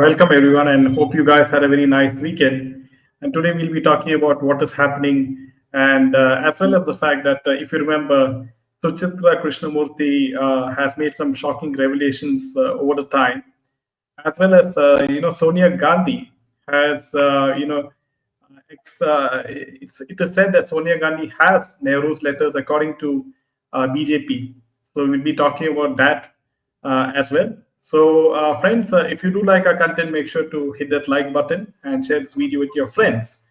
Welcome everyone, and hope you guys had a very nice weekend. And today we'll be talking about what is happening, and as well as the fact that if you remember, Suchitra Krishnamurthy has made some shocking revelations over the time, as well as Sonia Gandhi has it is said that Sonia Gandhi has Nehru's letters according to BJP. So we'll be talking about that as well. So, friends, if you do like our content, make sure to hit that like button and share this video with your friends.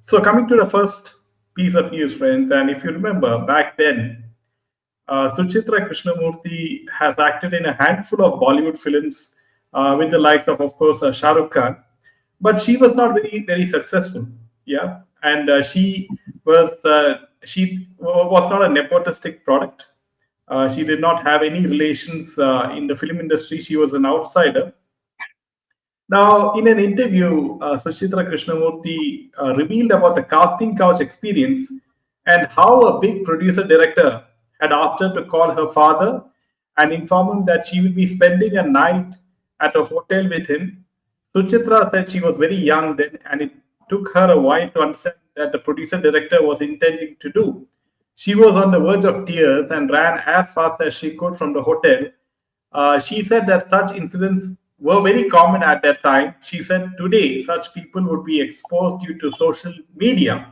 So, coming to the first piece of news, friends, and if you remember back then, Suchitra Krishnamurthy has acted in a handful of Bollywood films with the likes of course, Shah Rukh Khan, but she was not very successful. Yeah, and she was not a nepotistic product. She did not have any relations in the film industry. She was an outsider. Now, in an interview, Suchitra Krishnamurthy revealed about the casting couch experience and how a big producer director had asked her to call her father and inform him that she will be spending a night at a hotel with him. Suchitra said she was very young then, and it took her a while to understand that the producer director was intending to do. She was on the verge of tears and ran as fast as she could from the hotel. She said that such incidents were very common at that time. She said today such people would be exposed due to social media.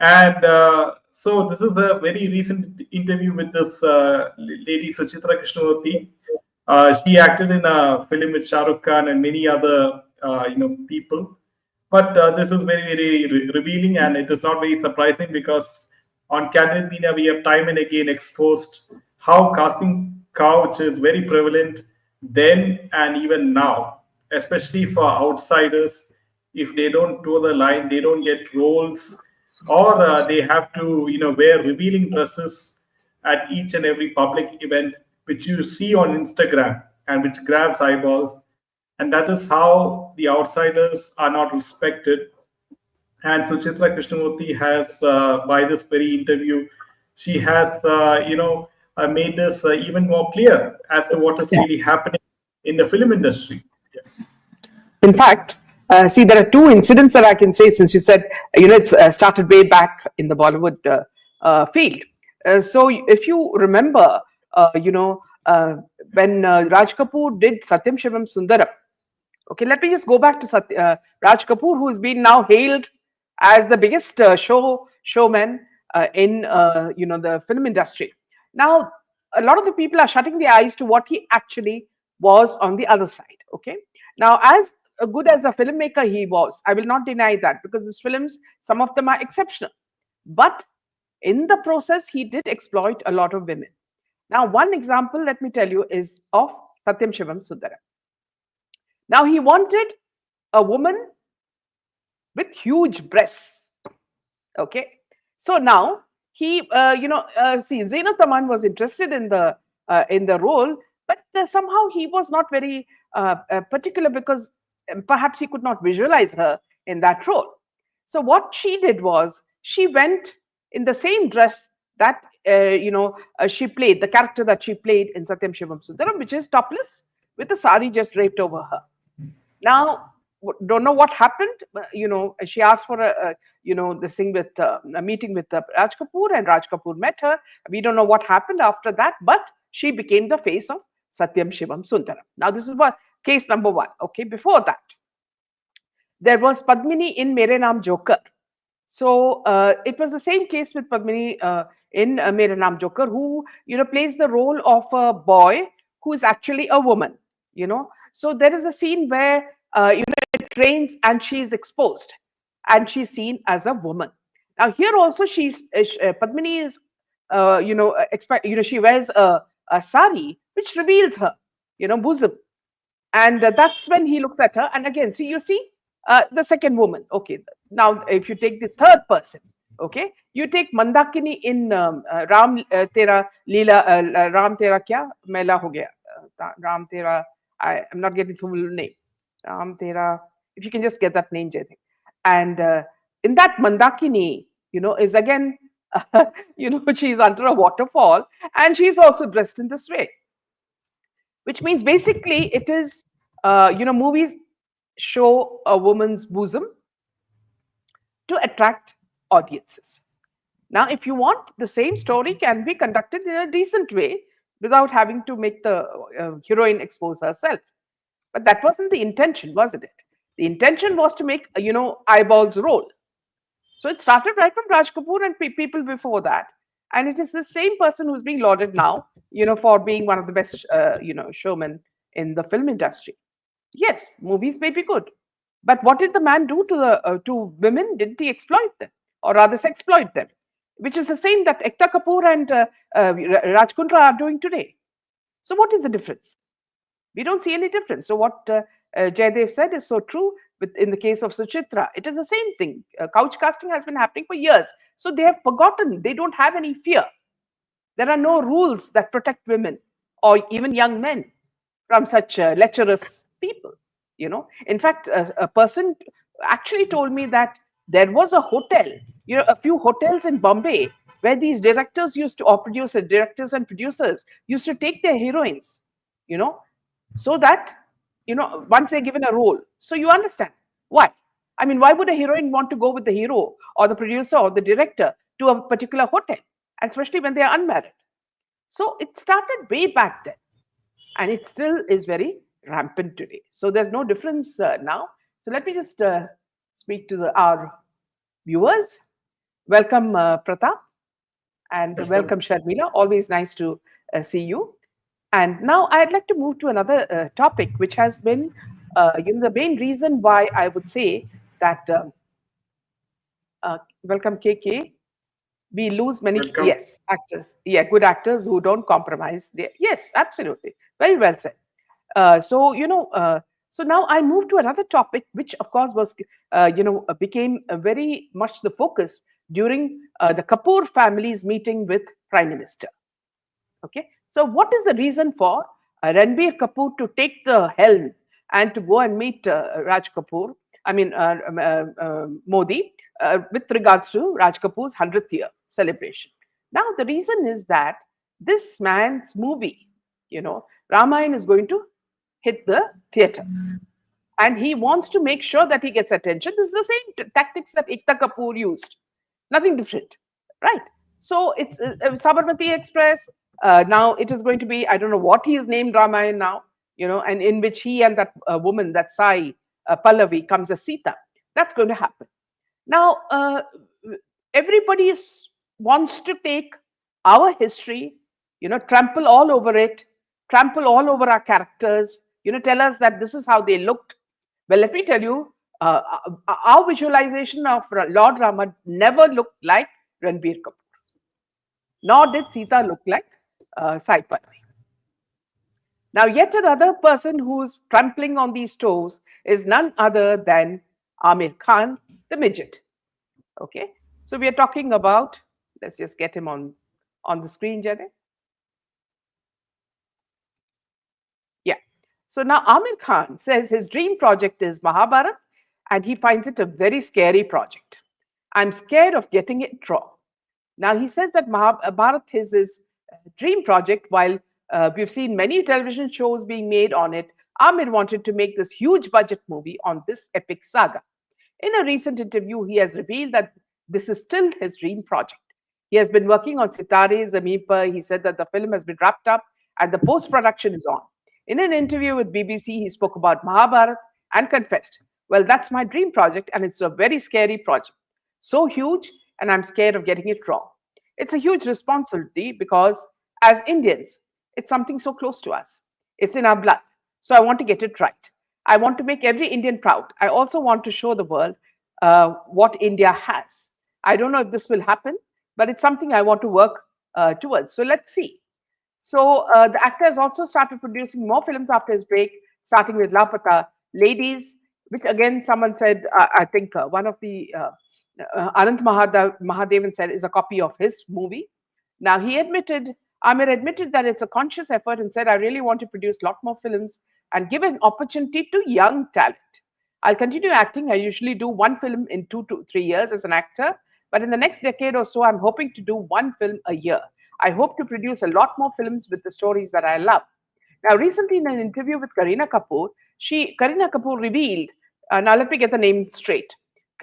And so this is a very recent interview with this lady Suchitra Krishnamurthy. She acted in a film with Shah Rukh Khan and many other people. But this is very revealing, and it is not very surprising because on Candid Media we have time and again exposed how casting couch is very prevalent then and even now, especially for outsiders. If they don't toe the line, they don't get roles, or they have to wear revealing dresses at each and every public event, which you see on Instagram and which grabs eyeballs. And that is how the outsiders are not respected. And Suchitra Krishnamurthy has, by this very interview, she has, made this even more clear as to what is really happening in the film industry. Yes. In fact, see, there are two incidents that I can say, since you said, it's started way back in the Bollywood field. So if you remember, when Raj Kapoor did Satyam Shivam Sundaram. Okay, let me just go back to Raj Kapoor, who has been now hailed as the biggest showman in the film industry. Now, a lot of the people are shutting their eyes to what he actually was on the other side. Okay, now as good as a filmmaker he was, I will not deny that, because his films, some of them are exceptional. But in the process, he did exploit a lot of women. Now, one example, let me tell you, is of Satyam Shivam Sundaram. Now, he wanted a woman with huge breasts. Okay. So now he, see, Zainab Taman was interested in the role, but somehow he was not very particular, because perhaps he could not visualize her in that role. So what she did was, she went in the same dress that she played, the character that she played in Satyam Shivam Sundaram, which is topless with a sari just draped over her. Now, don't know what happened. She asked for this thing with a meeting with Raj Kapoor, and Raj Kapoor met her. We don't know what happened after that, but she became the face of Satyam Shivam Sundaram. Now, this is what case number one. Okay, before that, there was Padmini in Mere Naam Joker. So it was the same case with Padmini in Mere Naam Joker, who plays the role of a boy who is actually a woman. So there is a scene where it rains and she is exposed, and she's seen as a woman. Now here also Padmini is she wears a sari which reveals her bosom, and that's when he looks at her. And again, you see the second woman. Okay, now if you take the third person, okay, you take Mandakini in Ram Tera Leela, Ram Tera Kya Mela Ho Gaya, Ram Tera, I am not getting the full name, Ram Tera, if you can just get that name, Jaydev. And in that, Mandakini, is again, she's under a waterfall, and she's also dressed in this way, which means basically it is, movies show a woman's bosom to attract audiences. Now, if you want, the same story can be conducted in a decent way without having to make the heroine expose herself. But that wasn't the intention, wasn't it? The intention was to make, eyeballs roll. So it started right from Raj Kapoor and people before that. And it is the same person who's being lauded now, for being one of the best, showmen in the film industry. Yes, movies may be good, but what did the man do to women? Didn't he exploit them, or rather, exploit them? Which is the same that Ekta Kapoor and Raj Kundra are doing today. So, what is the difference? We don't see any difference. So, what Jaydev said is so true. In the case of Suchitra, it is the same thing. Couch casting has been happening for years. So, they have forgotten. They don't have any fear. There are no rules that protect women or even young men from such lecherous people. In fact, a person actually told me that there was a hotel, a few hotels in Bombay where these directors used to, or directors and producers used to take their heroines, so that, once they're given a role. So you understand why. I mean, why would a heroine want to go with the hero or the producer or the director to a particular hotel, and especially when they are unmarried? So it started way back then, and it still is very rampant today. So there's no difference now. So let me just speak to our viewers. Welcome, Pratap, and welcome, Sharmila. Always nice to see you. And now I'd like to move to another topic, which has been the main reason why I would say that, welcome, KK. We lose many, Welcome. yes, actors. Yeah, good actors who don't compromise. Yes, absolutely. Very well said. So now I move to another topic, which of course was, became very much the focus during the Kapoor family's meeting with Prime Minister. Okay, so what is the reason for Ranbir Kapoor to take the helm and to go and meet Raj Kapoor? I mean Modi, with regards to Raj Kapoor's 100th year celebration. Now the reason is that this man's movie, Ramayana, is going to hit the theaters. And he wants to make sure that he gets attention. This is the same tactics that Ekta Kapoor used. Nothing different, right? So it's Sabarmati Express. Now it is going to be, I don't know what he is named Ramayana now, and in which he and that woman, that Sai Pallavi, comes as Sita. That's going to happen. Now, everybody wants to take our history, trample all over it, trample all over our characters, tell us that this is how they looked. Well, let me tell you, our visualization of Lord Rama never looked like Ranbir Kapoor, nor did Sita look like Sai Pallavi. Now, yet another person who's trampling on these toes is none other than Amir Khan, the midget. Okay, so we are talking about, let's just get him on the screen, Jade. Yeah. So now Amir Khan says his dream project is Mahabharat, and he finds it a very scary project. I'm scared of getting it wrong. Now he says that Mahabharat is his dream project. While we've seen many television shows being made on it, Amir wanted to make this huge budget movie on this epic saga. In a recent interview, he has revealed that this is still his dream project. He has been working on Sitare Zameen Par. He said that the film has been wrapped up and the post-production is on. In an interview with BBC, he spoke about Mahabharat and confessed, well, that's my dream project and it's a very scary project. So huge, and I'm scared of getting it wrong. It's a huge responsibility because as Indians, it's something so close to us. It's in our blood. So I want to get it right. I want to make every Indian proud. I also want to show the world what India has. I don't know if this will happen, but it's something I want to work towards. So let's see. So the actor has also started producing more films after his break, starting with Lapata Ladies, which again someone said, I think one of the Anant Mahadevan said is a copy of his movie. Now Amir admitted that it's a conscious effort and said, I really want to produce a lot more films and give an opportunity to young talent. I'll continue acting. I usually do one film in 2 to 3 years as an actor, but in the next decade or so, I'm hoping to do one film a year. I hope to produce a lot more films with the stories that I love. Now, recently in an interview with Kareena Kapoor revealed now let me get the name straight.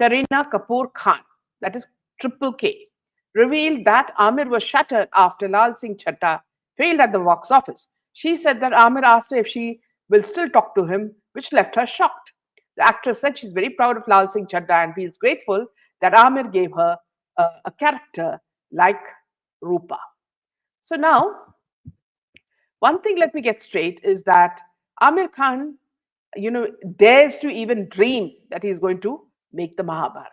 Kareena Kapoor Khan, that is Triple K, revealed that Amir was shattered after Lal Singh Chaddha failed at the box office. She said that Amir asked her if she will still talk to him, which left her shocked. The actress said she's very proud of Lal Singh Chaddha and feels grateful that Amir gave her a character like Rupa. So now, one thing let me get straight is that Amir Khan, dares to even dream that he's going to make the Mahabharata.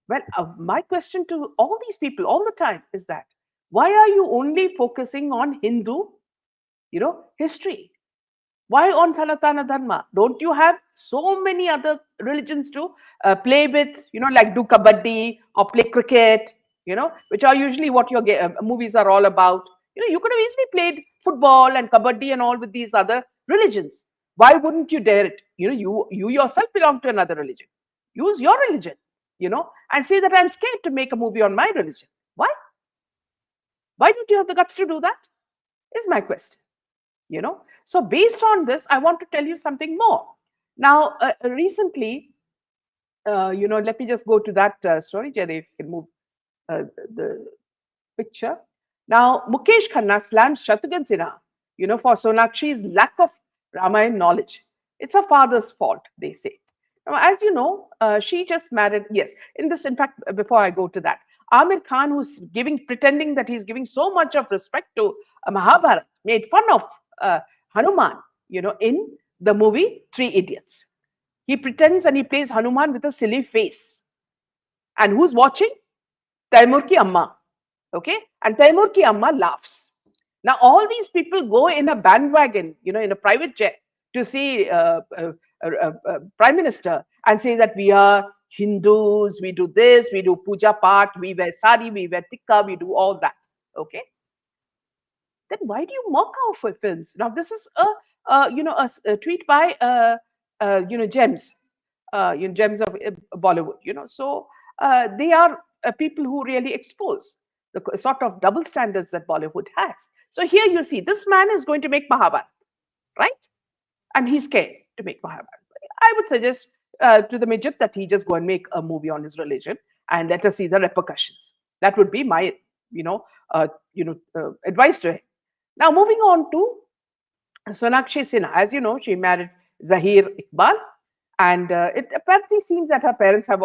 Well, my question to all these people all the time is that why are you only focusing on Hindu, history? Why on Sanatana Dharma? Don't you have so many other religions to play with, like do kabaddi or play cricket, which are usually what your movies are all about? You could have easily played football and kabaddi and all with these other religions. Why wouldn't you dare it? You yourself belong to another religion. Use your religion, and say that I'm scared to make a movie on my religion. Why? Why don't you have the guts to do that? Is my question. So based on this, I want to tell you something more. Now, recently, let me just go to that story, Jade, if you can move the picture. Now, Mukesh Khanna slams Shatrughan Sinha, for Sonakshi's lack of Ramayana knowledge. It's her father's fault, they say. Now, as you know, she just married. Yes, in fact, before I go to that, Amir Khan, who's pretending that he's giving so much of respect to Mahabharata, made fun of Hanuman, in the movie Three Idiots. He pretends and he plays Hanuman with a silly face. And who's watching? Taimur ki Amma. Okay? And Taimur ki Amma laughs. Now, all these people go in a bandwagon, in a private jet to see Prime Minister and say that we are Hindus, we do this, we do puja part, we wear sari, we wear tikka, we do all that. Okay? Then why do you mock our films? Now, this is a tweet by Gems, Gems of Bollywood. So they are people who really expose the sort of double standards that Bollywood has. So here you see, this man is going to make Mahabharata, right? And he's scared to make Mahabharata. I would suggest to the midget that he just go and make a movie on his religion and let us see the repercussions. That would be my, advice to him. Now, moving on to Sonakshi Sinha. As you know, she married Zahir Iqbal, and it apparently seems that her parents have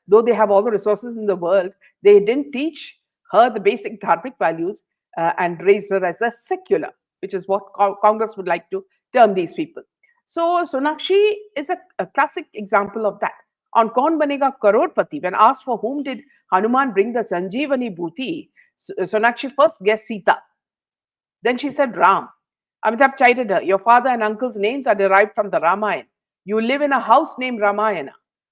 though they have all the resources in the world, they didn't teach her the basic dharmic values and raise her as a secular, which is what Congress would like to term these people. So Sonakshi is a classic example of that. On Kaun Banega Crorepati, when asked for whom did Hanuman bring the Sanjeevani Bhuti, Sonakshi first guessed Sita. Then she said Ram. Amitabh chided her. Your father and uncle's names are derived from the Ramayana. You live in a house named Ramayana.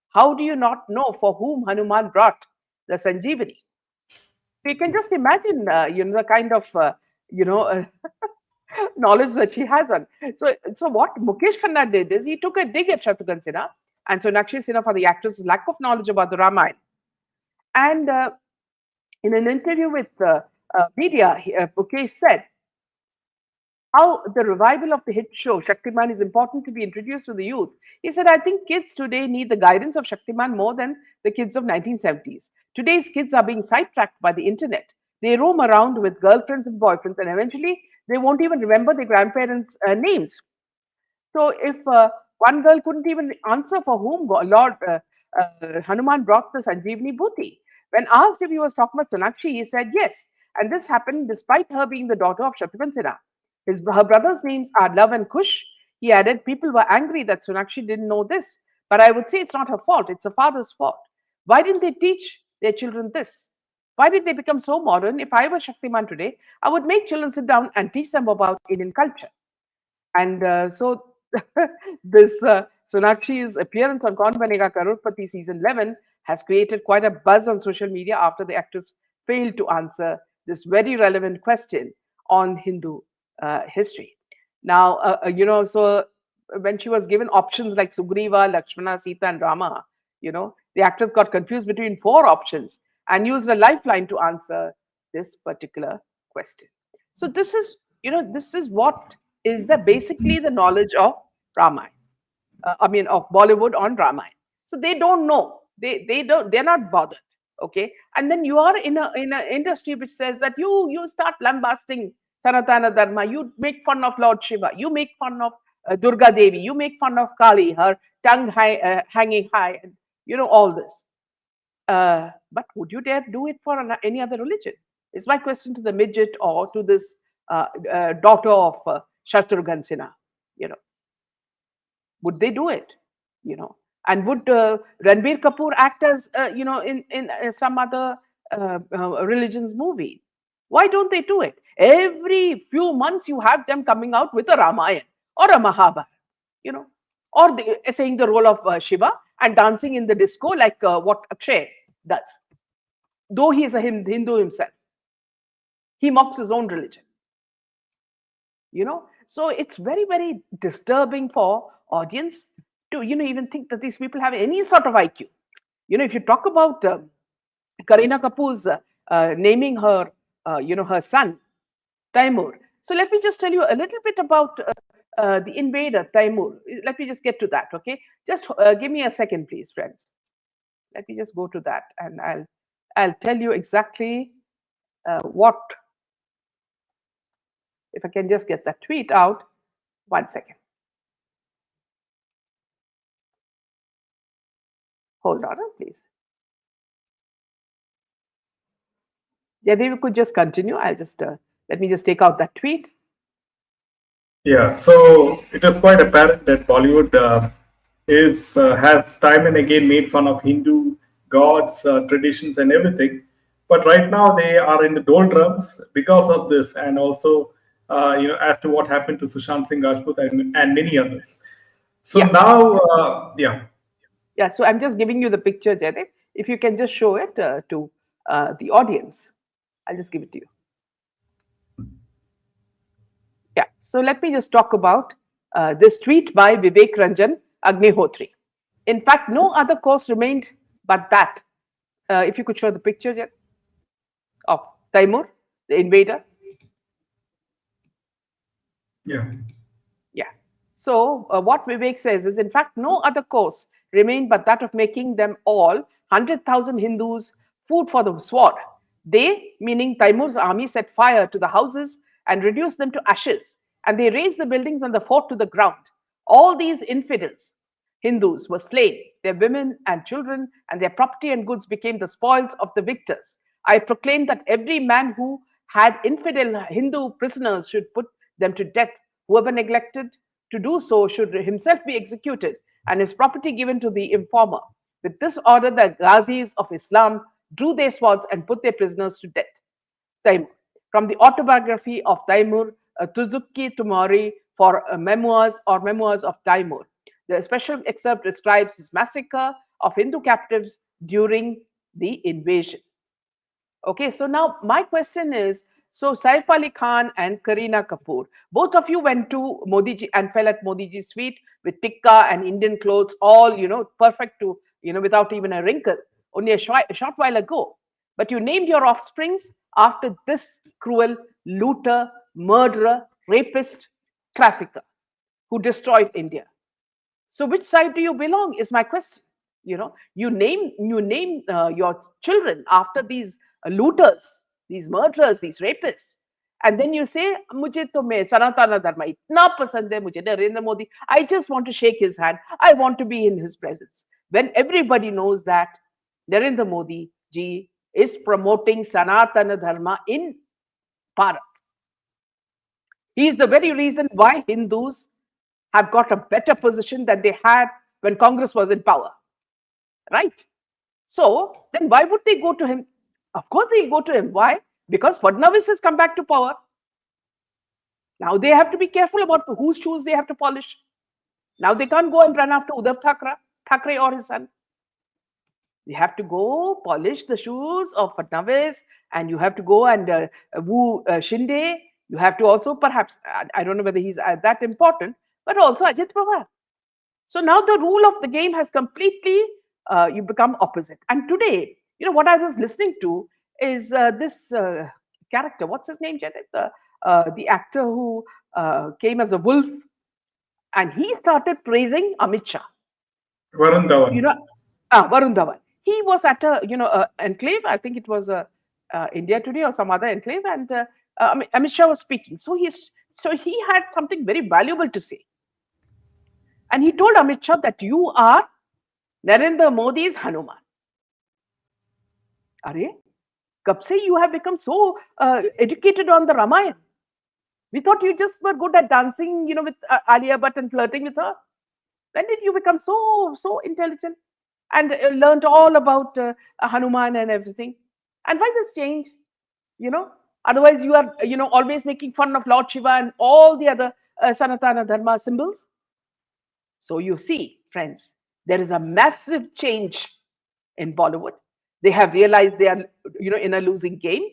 How do you not know for whom Hanuman brought the Sanjeevani? So you can just imagine, the kind of, knowledge that she has on. So what Mukesh Khanna did is he took a dig at Shatrughan Sinha and Sonakshi Sinha for the actress' lack of knowledge about the Ramayana. And in an interview with media, Mukesh said, how the revival of the hit show Shaktiman is important to be introduced to the youth. He said, I think kids today need the guidance of Shaktiman more than the kids of 1970s. Today's kids are being sidetracked by the internet. They roam around with girlfriends and boyfriends, and eventually they won't even remember their grandparents' names. So if one girl couldn't even answer for whom Lord Hanuman brought the Sanjeevani Bhuti. When asked if he was talking about Sonakshi, he said yes. And this happened despite her being the daughter of Shatrughan Sinha. Her brothers' names are Love and Kush. He added, people were angry that Sonakshi didn't know this. But I would say it's not her fault. It's her father's fault. Why didn't they teach their children this? Why did they become so modern? If I were Shaktiman today, I would make children sit down and teach them about Indian culture. And so this Sonakshi's appearance on Kaun Banega Crorepati season 11 has created quite a buzz on social media after the actress failed to answer this very relevant question on Hindu history. Now, so when she was given options like Sugriva, Lakshmana, Sita, and Rama, the actress got confused between 4 options and used a lifeline to answer this particular question. So this is, this is what is basically the knowledge of Ramayana. of Bollywood on Ramayana. So they don't know. They're not bothered. Okay. And then you are in a industry which says that you start lambasting Sanatana Dharma, you make fun of Lord Shiva, you make fun of Durga Devi, you make fun of Kali, her tongue hanging high, and all this. But would you dare do it for any other religion? Is my question to the midget or to this daughter of Shatrughan Sinha. You know, would they do it? And would Ranbir Kapoor act as in some other religion's movie? Why don't they do it? Every few months you have them coming out with a Ramayana or a Mahabharata, you know, or saying the role of Shiva and dancing in the disco like what Akshay does. Though he is a Hindu himself, he mocks his own religion. So it's very, very disturbing for audience to even think that these people have any sort of IQ. If you talk about Kareena Kapoor's naming her her son Taimur. So let me just tell you a little bit about the invader Taimur. Let me just get to that. Okay, just give me a second, please, friends. Let me just go to that, and I'll tell you exactly what. If I can just get that tweet out. 1 second. Hold on, please. Jaidev, could just continue. I'll just let me just take out that tweet. Yeah, so it is quite apparent that Bollywood has time and again made fun of Hindu gods, traditions, and everything. But right now they are in the doldrums because of this, and also as to what happened to Sushant Singh Rajput and many others. So now, Yeah, so I'm just giving you the picture, Jaidev. If you can just show it to the audience, I'll just give it to you. Yeah, so let me just talk about this tweet by Vivek Ranjan Agnihotri. In fact, no other course remained but that. If you could show the picture, Jaidev, of Taimur, the invader. Yeah. Yeah. So what Vivek says is, in fact, no other course remained but that of making them all 100,000 Hindus food for the sword. They, meaning Taimur's army, set fire to the houses and reduced them to ashes, and they razed the buildings and the fort to the ground. All these infidels, Hindus, were slain. Their women and children and their property and goods became the spoils of the victors. I proclaim that every man who had infidel Hindu prisoners should put them to death. Whoever neglected to do so should himself be executed and his property given to the informer. With this order, the Ghazis of Islam drew their swords and put their prisoners to death. Taimur. From the autobiography of Taimur, Tuzuki Tumari for Memoirs or Memoirs of Taimur. The special excerpt describes his massacre of Hindu captives during the invasion. Okay, so now my question is, so Saif Ali Khan and Kareena Kapoor, both of you went to Modi ji and fell at Modi ji's feet with tikka and Indian clothes, all, perfect to, without even a wrinkle, only a short while ago. But you named your offsprings after this cruel looter, murderer, rapist, trafficker who destroyed India. So which side do you belong is my question. You name your children after these looters, these murderers, these rapists, and then you say, "Mujhe to main Sanatana Dharma itna pasand hai mujhe Narendra Modi. I just want to shake his hand. I want to be in his presence." When everybody knows that Narendra Modi ji is promoting Sanatana Dharma in Bharat. He is the very reason why Hindus have got a better position than they had when Congress was in power. Right? So then why would they go to him? Of course they go to him. Why? Because Fadnavis has come back to power. Now they have to be careful about whose shoes they have to polish. Now they can't go and run after Uddhav Thackeray or his son. You have to go polish the shoes of Fadnavis, and you have to go and woo Shinde. You have to also perhaps, I don't know whether he's that important, but also Ajit Pawar. So now the rule of the game has completely you become opposite. And today, what I was listening to is this character. What's his name, Janet? The actor who came as a wolf and he started praising Amit Shah. Varun Dhawan. Varun Dhawan. He was at a enclave. I think it was India Today or some other enclave, and Amit Shah was speaking. So he had something very valuable to say, and he told Amit Shah that you are Narendra Modi's Hanuman. Are kab se you have become so educated on the Ramayana? We thought you just were good at dancing, with Alia Bhatt and flirting with her. When did you become so intelligent and learned all about Hanuman and everything? And why this change? Otherwise you are always making fun of Lord Shiva and all the other Sanatana Dharma symbols. So you see, friends, there is a massive change in Bollywood. They have realized they are in a losing game.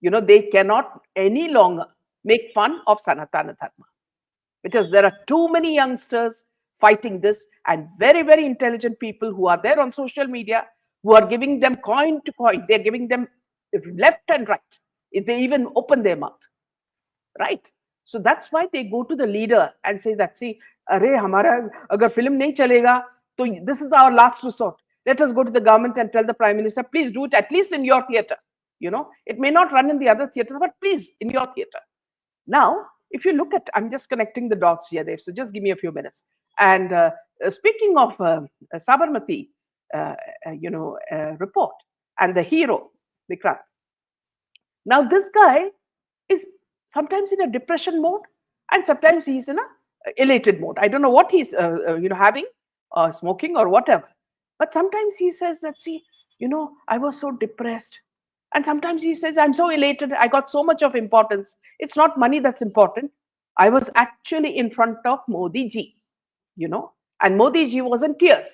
They cannot any longer make fun of Sanatana Dharma, because there are too many youngsters fighting this, and very, very intelligent people who are there on social media who are giving them coin to coin. They're giving them left and right. If they even open their mouth, right? So that's why they go to the leader and say that, see, arey hamara agar film nahi chalega, so this is our last resort. Let us go to the government and tell the Prime Minister, please do it at least in your theater. It may not run in the other theaters, but please in your theater. Now, if you look at, I'm just connecting the dots here, Dave, so just give me a few minutes. And speaking of Sabarmati, report and the hero, Vikrant. Now, this guy is sometimes in a depression mode, and sometimes he's in a elated mode. I don't know what he's, having, smoking or whatever. But sometimes he says that, see, I was so depressed. And sometimes he says, I'm so elated. I got so much of importance. It's not money that's important. I was actually in front of Modi ji, and Modi ji was in tears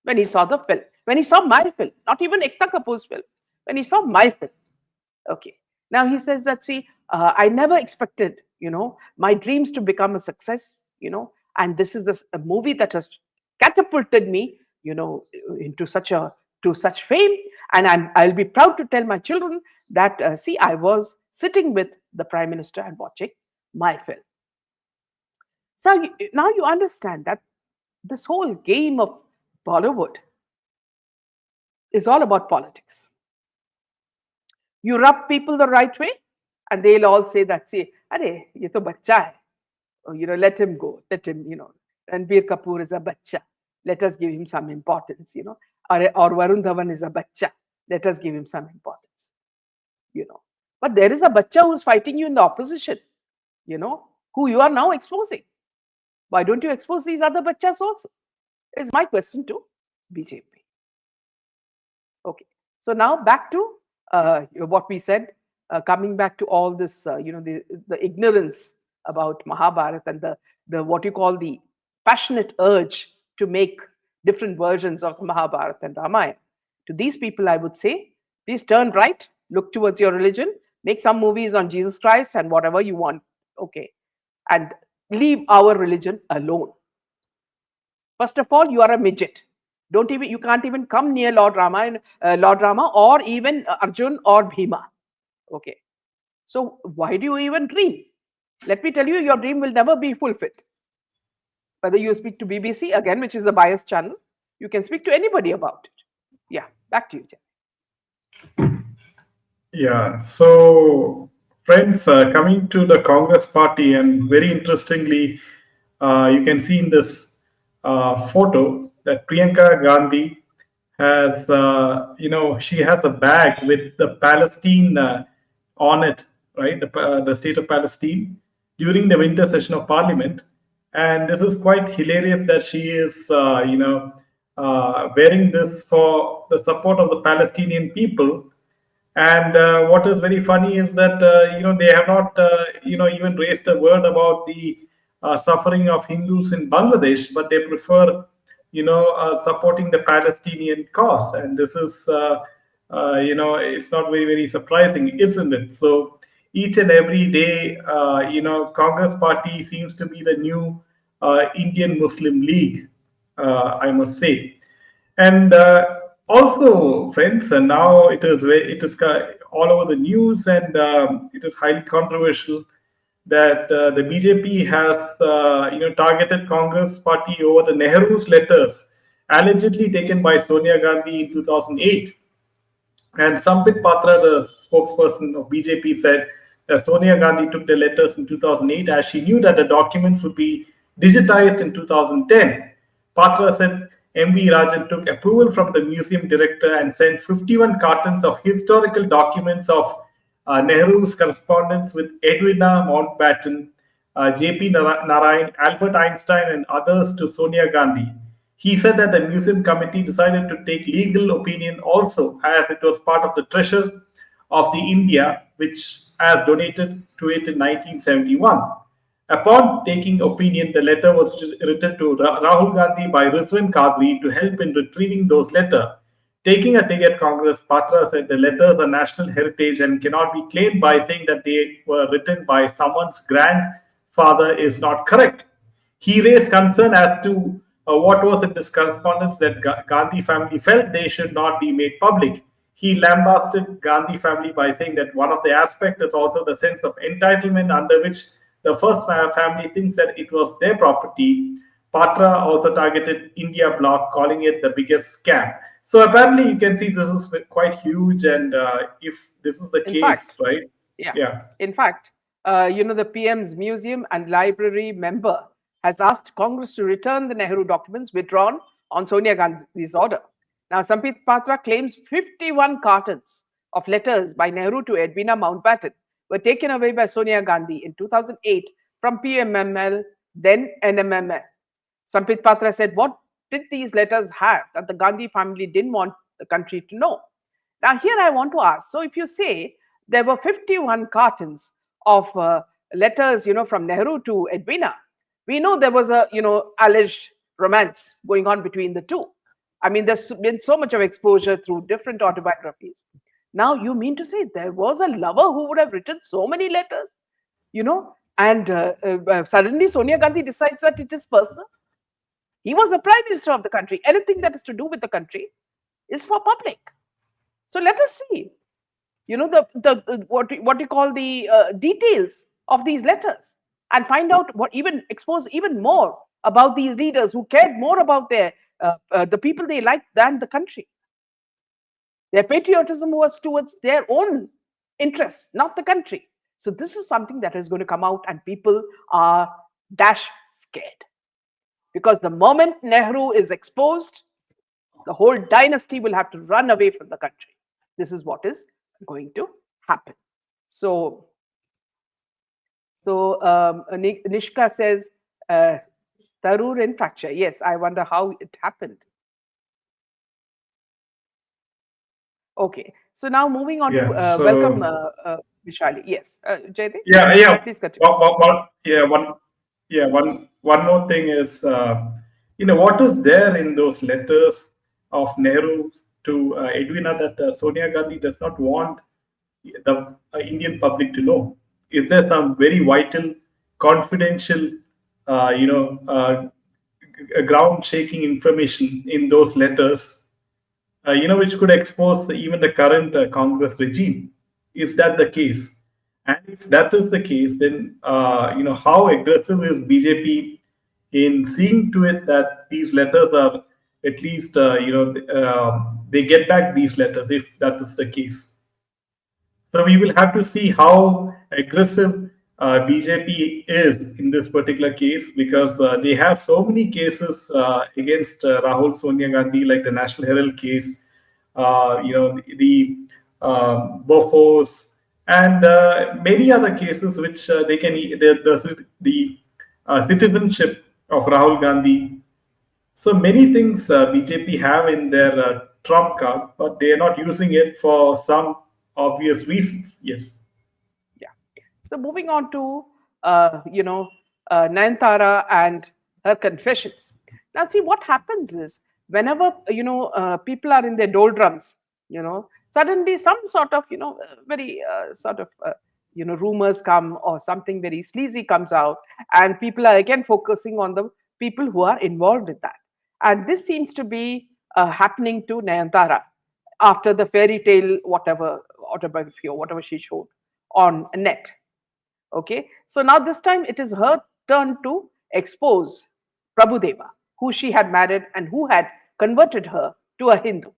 when he saw the film, when he saw my film, not even Ekta Kapoor's film, when he saw my film. Okay. Now he says that, see, I never expected, my dreams to become a success, and this is a movie that has catapulted me, into such fame. And I'll be proud to tell my children that, see, I was sitting with the Prime Minister and watching my film. So now you understand that this whole game of Bollywood is all about politics. You rub people the right way, and they'll all say that, see, arey, ye to bachcha hai. Oh, let him go, let him, Ranbir Kapoor is a bachcha. Let us give him some importance, or Varun Dhawan is a bachcha. Let us give him some importance, But there is a bachcha who's fighting you in the opposition, who you are now exposing. Why don't you expose these other bachchas also? Is my question to BJP. Okay, so now back to what we said, coming back to all this, the ignorance about Mahabharata and the what you call the passionate urge to make different versions of Mahabharata and Ramayana. To these people, I would say, please turn right, look towards your religion, make some movies on Jesus Christ and whatever you want, okay, and leave our religion alone. First of all, you are a midget. You can't even come near Lord Rama or even Arjun or Bhima. Okay. So why do you even dream? Let me tell you, your dream will never be fulfilled. Whether you speak to BBC, again, which is a biased channel, you can speak to anybody about it. Yeah, back to you, Jen. Yeah, so friends, coming to the Congress party, and very interestingly, you can see in this photo that Priyanka Gandhi has, she has a bag with the Palestine on it, right? The state of Palestine during the winter session of Parliament. And this is quite hilarious that she is, wearing this for the support of the Palestinian people. And what is very funny is that they have not even raised a word about the suffering of Hindus in Bangladesh, but they prefer supporting the Palestinian cause. And this is it's not very, very surprising, isn't it? So each and every day, Congress party seems to be the new Indian Muslim League, I must say. And also, friends, and now it is all over the news, and it is highly controversial that the BJP has targeted Congress party over the Nehru's letters allegedly taken by Sonia Gandhi in 2008. And Sampit Patra, the spokesperson of BJP, said that Sonia Gandhi took the letters in 2008 as she knew that the documents would be digitized in 2010. Patra said MV Rajan took approval from the museum director and sent 51 cartons of historical documents of Nehru's correspondence with Edwina Mountbatten, J.P. Narayan, Albert Einstein, and others to Sonia Gandhi. He said that the museum committee decided to take legal opinion also, as it was part of the treasure of the India, which has donated to it in 1971. Upon taking opinion, the letter was written to Rahul Gandhi by Rizwan Kadri to help in retrieving those letters. Taking a dig at Congress, Patra said the letters are national heritage and cannot be claimed by saying that they were written by someone's grandfather is not correct. He raised concern as to what was in this correspondence that Gandhi family felt they should not be made public. He lambasted Gandhi family by saying that one of the aspects is also the sense of entitlement under which the first family thinks that it was their property. Patra also targeted India Bloc, calling it the biggest scam. So apparently, you can see this is quite huge, and if this is the In case, fact, right? yeah. In fact, the PM's museum and library member has asked Congress to return the Nehru documents withdrawn on Sonia Gandhi's order. Now, Sampit Patra claims 51 cartons of letters by Nehru to Edwina Mountbatten were taken away by Sonia Gandhi in 2008 from PMML, then NMML. Sampit Patra said, what did these letters have that the Gandhi family didn't want the country to know? Now, here I want to ask, so if you say there were 51 cartons of letters, from Nehru to Edwina, we know there was a, alleged romance going on between the two. I mean, there's been so much of exposure through different autobiographies. Now, you mean to say there was a lover who would have written so many letters, and suddenly Sonia Gandhi decides that it is personal? He was the prime minister of the country. Anything that is to do with the country is for public. So let us see, what you call the details of these letters, and find out expose even more about these leaders who cared more about the people they liked than the country. Their patriotism was towards their own interests, not the country. So this is something that is going to come out, and people are dash scared. Because the moment Nehru is exposed, the whole dynasty will have to run away from the country. This is what is going to happen. So Nishka says, Tarur in fracture. Yes, I wonder how it happened. Okay, so now moving on to welcome Vishali. Yes, Jaydeep? Please continue. One more thing is, what is there in those letters of Nehru to Edwina that Sonia Gandhi does not want the Indian public to know? Is there some very vital, confidential, ground-shaking information in those letters, which could expose even the current Congress regime? Is that the case? And if that is the case, then how aggressive is BJP in seeing to it that these letters are at least they get back these letters if that is the case. So we will have to see how aggressive BJP is in this particular case, because they have so many cases against Rahul Sonia Gandhi, like the National Herald case, the Bofors, and many other cases which they can the citizenship of Rahul Gandhi. So many things BJP have in their trump card, but they are not using it for some obvious reasons. Yes. Yeah. So moving on to Nayanthara and her confessions. Now, see, what happens is whenever people are in their doldrums, suddenly some sort of very rumors come, or something very sleazy comes out, and people are again focusing on the people who are involved in that. And this seems to be happening to Nayanthara after the fairy tale, whatever autobiography or whatever she showed on net. Okay, so now this time it is her turn to expose Prabhudeva, who she had married and who had converted her to a Hindu.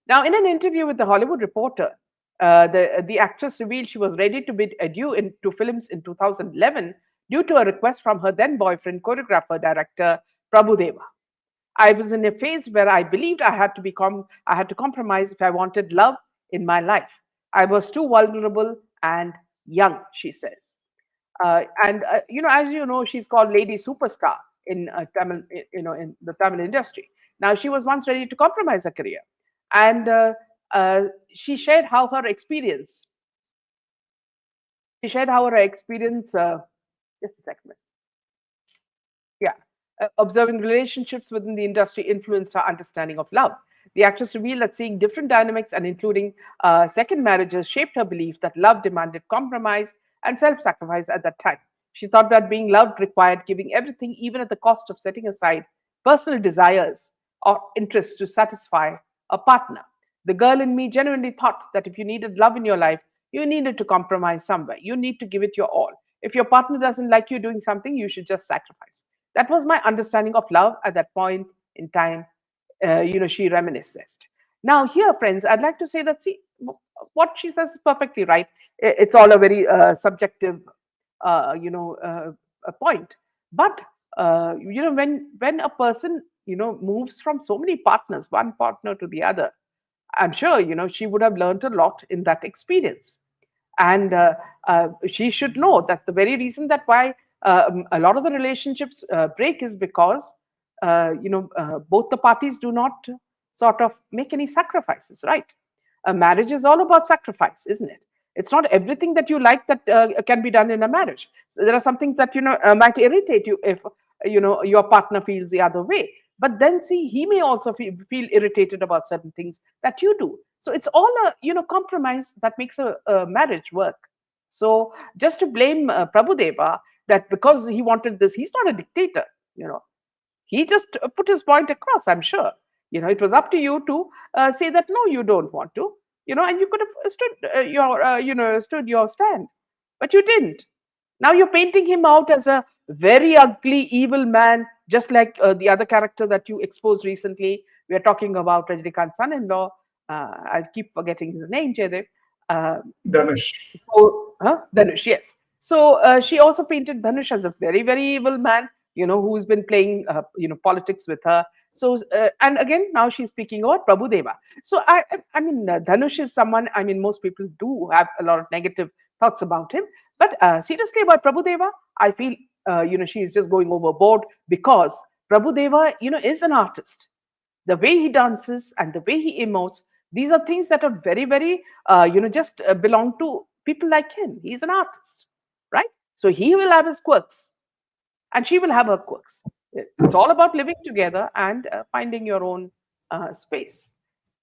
Now, in an interview with the Hollywood Reporter, the actress revealed she was ready to bid adieu to films in 2011 due to a request from her then boyfriend, choreographer, director Prabhudeva. I was in a phase where I believed I had to compromise if I wanted love in my life. I was too vulnerable and young, she says. As you know, she's called Lady Superstar in Tamil, in the Tamil industry. Now, she was once ready to compromise her career, and she shared how her experience. She shared how her experience. Just a second. Yeah. Observing relationships within the industry influenced her understanding of love. The actress revealed that seeing different dynamics and including second marriages shaped her belief that love demanded compromise and self sacrifice at that time. She thought that being loved required giving everything, even at the cost of setting aside personal desires or interests to satisfy a partner. The girl in me genuinely thought that if you needed love in your life, you needed to compromise somewhere. You need to give it your all. If your partner doesn't like you doing something, you should just sacrifice. That was my understanding of love at that point in time. She reminisced. Now, here, friends, I'd like to say that, see, what she says is perfectly right. It's all a very subjective, a point. But, when a person, moves from so many partners, one partner to the other, I'm sure, she would have learned a lot in that experience. And she should know that the very reason that why a lot of the relationships break is because both the parties do not sort of make any sacrifices, right? A marriage is all about sacrifice, isn't it? It's not everything that you like that can be done in a marriage. So there are some things that might irritate you if your partner feels the other way. But then see, he may also feel irritated about certain things that you do. So it's all a compromise that makes a marriage work. So just to blame Prabhudeva that because he wanted this, he's not a dictator. He just put his point across. I'm sure. It was up to you to say that no, you don't want to. And you could have stood your stand, but you didn't. Now you're painting him out as a very ugly, evil man, just like the other character that you exposed recently. We are talking about Rajnikant's son-in-law. I keep forgetting his name, Jaydev. Dhanush. Dhanush, yes. So she also painted Dhanush as a very, very evil man, who's been playing, politics with her. So, and again, now she's speaking about Prabhudeva. So, I mean, Dhanush is someone, I mean, most people do have a lot of negative thoughts about him. But seriously, about Prabhudeva, I feel, she's just going overboard because Prabhudeva, is an artist. The way he dances and the way he emotes, these are things that are very, very, just belong to people like him. He's an artist, right? So he will have his quirks and she will have her quirks. It's all about living together and finding your own space.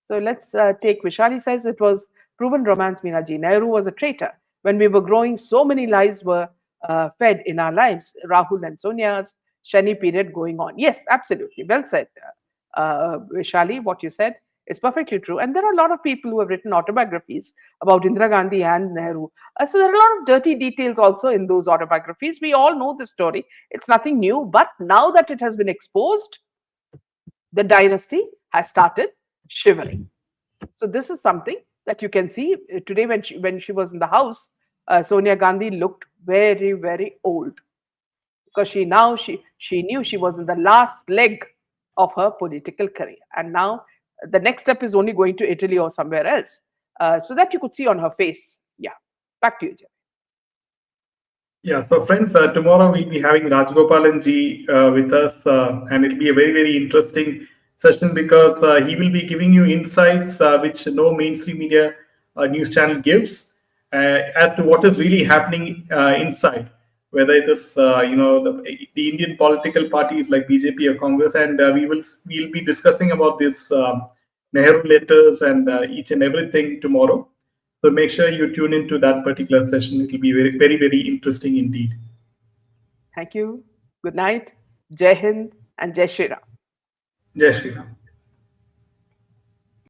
So let's take Vishali says it was proven romance, Meenaji. Nehru was a traitor. When we were growing, so many lies were fed in our lives. Rahul and Sonia's Shani period going on. Yes, absolutely. Well said, Vishali, what you said is perfectly true. And there are a lot of people who have written autobiographies about Indira Gandhi and Nehru. So there are a lot of dirty details also in those autobiographies. We all know the story. It's nothing new. But now that it has been exposed, the dynasty has started shivering. So this is something that you can see today when she was in the house. Sonia Gandhi looked very, very old because she knew she was in the last leg of her political career, and now the next step is only going to Italy or somewhere else, so that you could see on her face. Yeah, back to you, Jay. Yeah, so friends, tomorrow we'll be having Rajgopalan ji with us, and it'll be a very, very interesting session because he will be giving you insights which no mainstream media news channel gives as to what is really happening inside, whether it is the Indian political parties like BJP or Congress, and we'll be discussing about this Nehru letters and each and everything tomorrow. So make sure you tune into that particular session. It will be very, very, very interesting indeed. Thank you. Good night. Jai Hind and Jai Shri Ram. Jai Shri Ram.